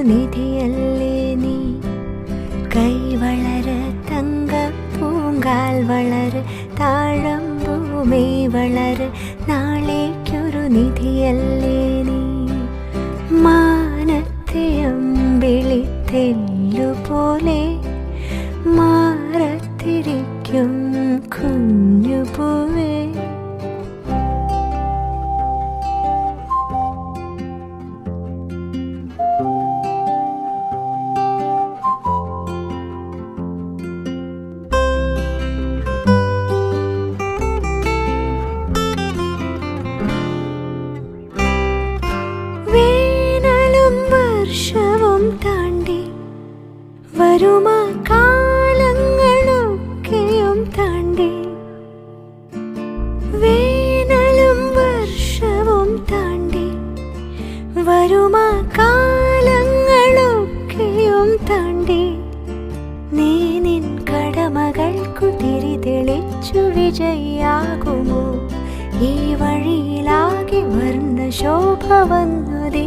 നിധിയല്ലേ നീ. കൈ വളര് തങ്കപ്പൂങ്കാൽ വളര് താഴമ്പൂമേ വളര് നാളേക്കൊരു നിധിയല്ലേ നീ. മാനത്തെ അമ്പിളിത്തെല്ലുപോലെ മാറത്തിരിക്കും കുഞ്ഞുപൂവേ. വേനലും വർഷവും താണ്ടി വരുമാ കാലങ്ങളൊക്കെയും താണ്ടി. വേനലും വർഷവും താണ്ടി വരുമാ കാലങ്ങളൊക്കെയും താണ്ടി. നീ നിൻ കടമകൾക്കു തിരി തെളിച്ചു വിജയിയാകുമോ. ഈ വഴിയിലാകെ വർണ്ണ ശോഭ വന്നതേ.